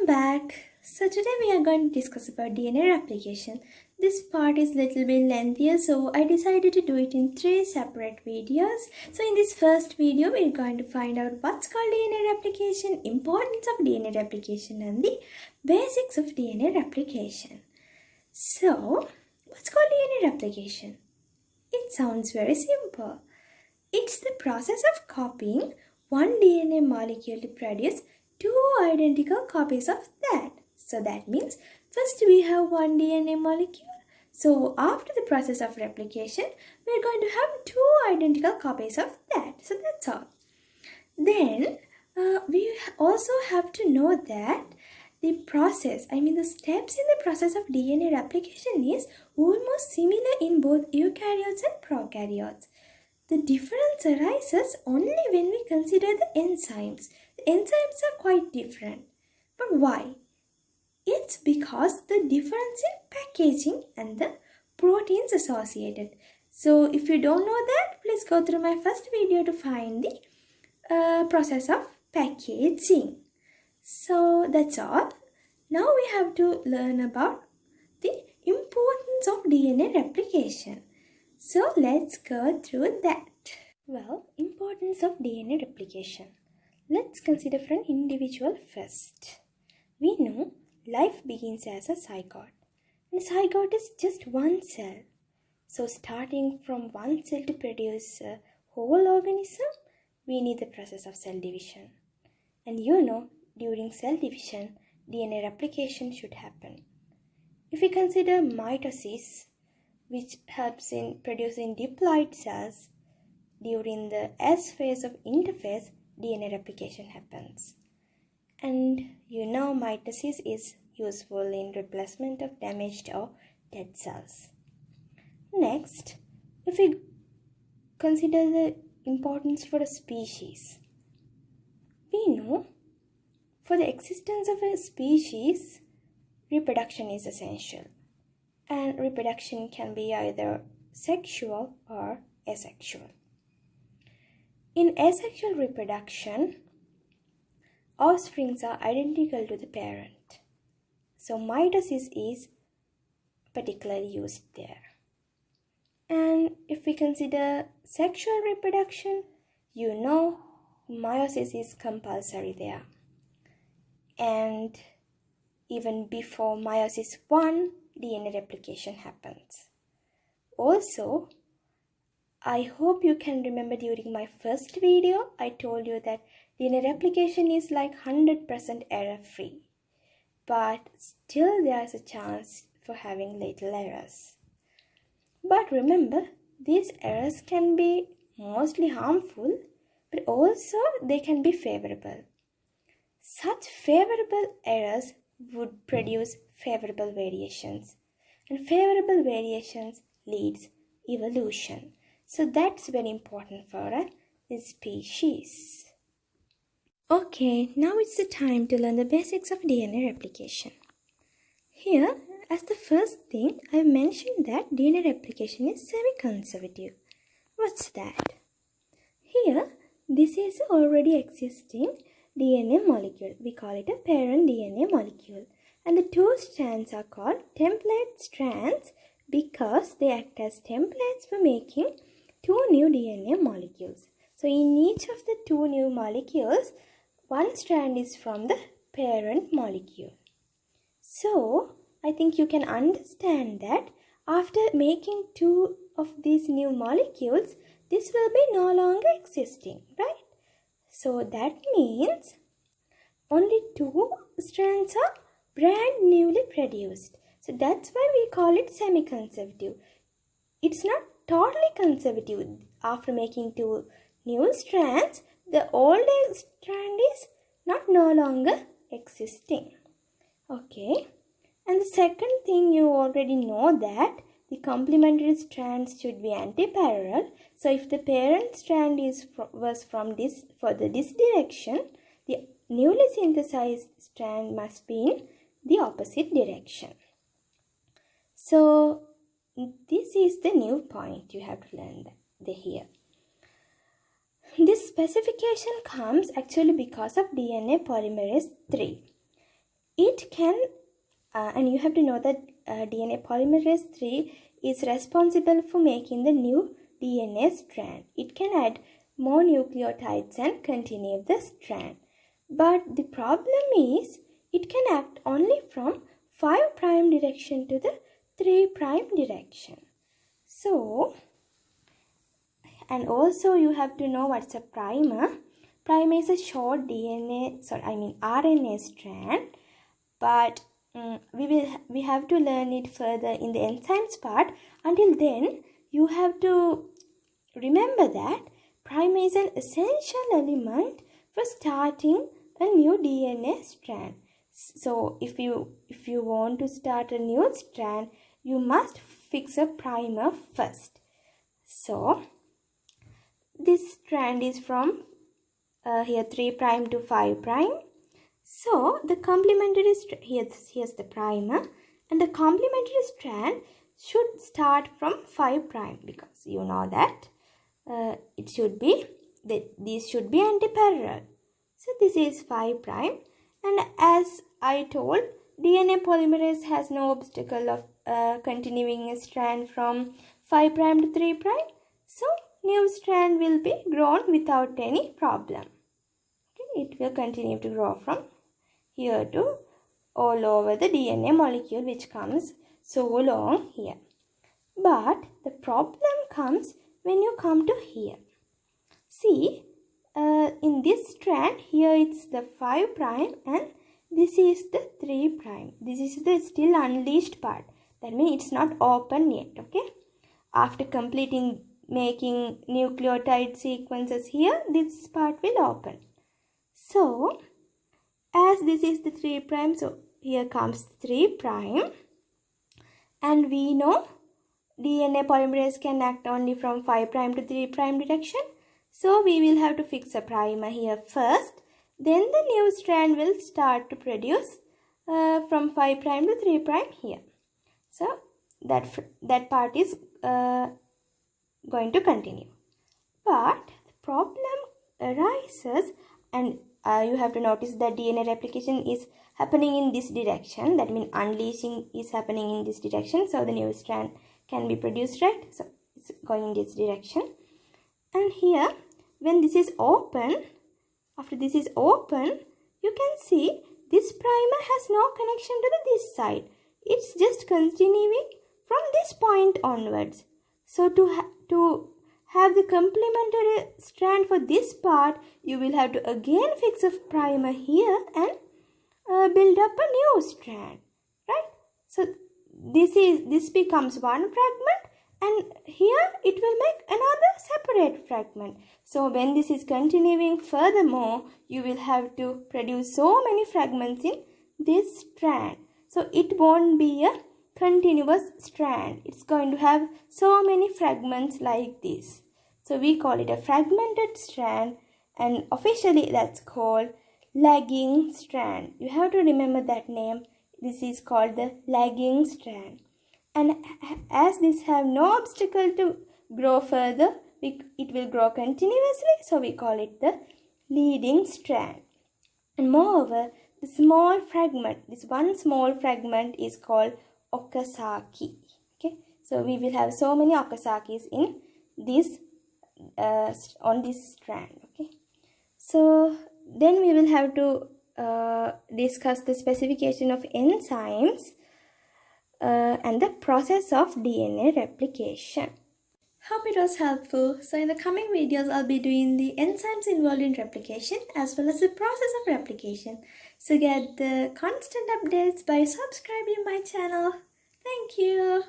Welcome back. So today we are going to discuss about DNA replication. This part is a little bit lengthier, so I decided to do it in 3 separate videos. So in this first video, we're going to find out what's called DNA replication, importance of DNA replication, and the basics of DNA replication. So, what's called DNA replication? It sounds very simple. It's the process of copying one DNA molecule to produce 2 identical copies of that. So that means first we have one DNA molecule. So after the process of replication, we're going to have 2 identical copies of that. So that's all. Then we also have to know that the process, the steps in the process of DNA replication is almost similar in both eukaryotes and prokaryotes. The difference arises only when we consider the enzymes. The enzymes are quite different. But why? It's because the difference in packaging and the proteins associated. So if you don't know that, please go through my first video to find the process of packaging. So that's all. Now we have to learn about the importance of DNA replication. So let's go through that. Well, importance of DNA replication. Let's consider for an individual first. We know life begins as a zygote. And a zygote is just one cell. So starting from one cell to produce a whole organism, we need the process of cell division. And during cell division, DNA replication should happen. If we consider mitosis, which helps in producing diploid cells, during the S phase of interphase, DNA replication happens. And mitosis is useful in replacement of damaged or dead cells. Next, if we consider the importance for a species, we know for the existence of a species, reproduction is essential. And reproduction can be either sexual or asexual. In asexual reproduction, offsprings are identical to the parent. So mitosis is particularly used there. And if we consider sexual reproduction, meiosis is compulsory there. And even before meiosis 1, DNA replication happens. Also, I hope you can remember during my first video, I told you that DNA replication is like 100% error-free. But still there is a chance for having little errors. But remember, these errors can be mostly harmful, but also they can be favorable. Such favorable errors would produce favorable variations, and favorable variations leads evolution. So that's very important for a species. Okay, now it's the time to learn the basics of DNA replication. Here, as the first thing, I've mentioned that DNA replication is semi-conservative. What's that? Here, this is already existing DNA molecule. We call it a parent DNA molecule. And the 2 strands are called template strands because they act as templates for making 2 new DNA molecules. So in each of the 2 new molecules, 1 strand is from the parent molecule. So I think you can understand that after making 2 of these new molecules, this will be no longer existing, right? So that means only 2 strands are brand newly produced. So that's why we call it semi-conservative. It's not totally conservative. After making 2 new strands, the older strand is no longer existing. Okay. And the second thing, you already know that the complementary strands should be antiparallel. So if the parent strand was from this direction, the newly synthesized strand must be in the opposite direction. So this is the new point you have to learn here. This specification comes actually because of DNA polymerase 3. it can, and you have to know that DNA polymerase 3 is responsible for making the new DNA strand. It can add more nucleotides and continue the strand. But the problem is, it can act only from 5' direction to the 3' direction. So, and also you have to know what's a primer. Primer is a short RNA strand, but we have to learn it further in the enzymes part. Until then, you have to remember that primer is an essential element for starting a new DNA strand. So if you want to start a new strand, you must fix a primer first. So this strand is from here 3' to 5'. So the complementary here's the primer, and the complementary strand should start from 5' because you know that these should be antiparallel. So this is 5', and as I told, DNA polymerase has no obstacle of continuing a strand from 5' to 3'. So new strand will be grown without any problem. Okay, it will continue to grow from here to all over the DNA molecule, which comes so long here. But the problem comes when you come to here. See, in this strand, here it's the 5' and this is the 3'. This is the still unleashed part. That means it's not open yet, okay? After completing making nucleotide sequences here, this part will open. So, as this is the 3', so here comes 3', and we know DNA polymerase can act only from 5' to 3' direction. So we will have to fix a primer here first. Then the new strand will start to produce from 5' to 3' here. So that part is going to continue. But the problem arises, and you have to notice that DNA replication is happening in this direction. That means unleashing is happening in this direction. So the new strand can be produced, right? So it's going in this direction. And here, when this is open, after this is open, you can see this primer has no connection to this side. It's just continuing from this point onwards. So to have the complementary strand for this part, you will have to again fix a primer here and build up a new strand, right? So this becomes one fragment, and here it will make another separate fragment. So when this is continuing furthermore, you will have to produce so many fragments in this strand. So it won't be a continuous strand. It's going to have so many fragments like this. So we call it a fragmented strand, and officially that's called lagging strand. You have to remember that name. This is called the lagging strand. And as this have no obstacle to grow further, it will grow continuously. So we call it the leading strand. And moreover, the small fragment, this one small fragment is called Okazaki. Okay, so we will have so many Okazakis in this on this strand. Okay, so then we will have to discuss the specification of enzymes and the process of DNA replication. Hope it was helpful. So in the coming videos, I'll be doing the enzymes involved in replication as well as the process of replication. So get the constant updates by subscribing my channel. Thank you.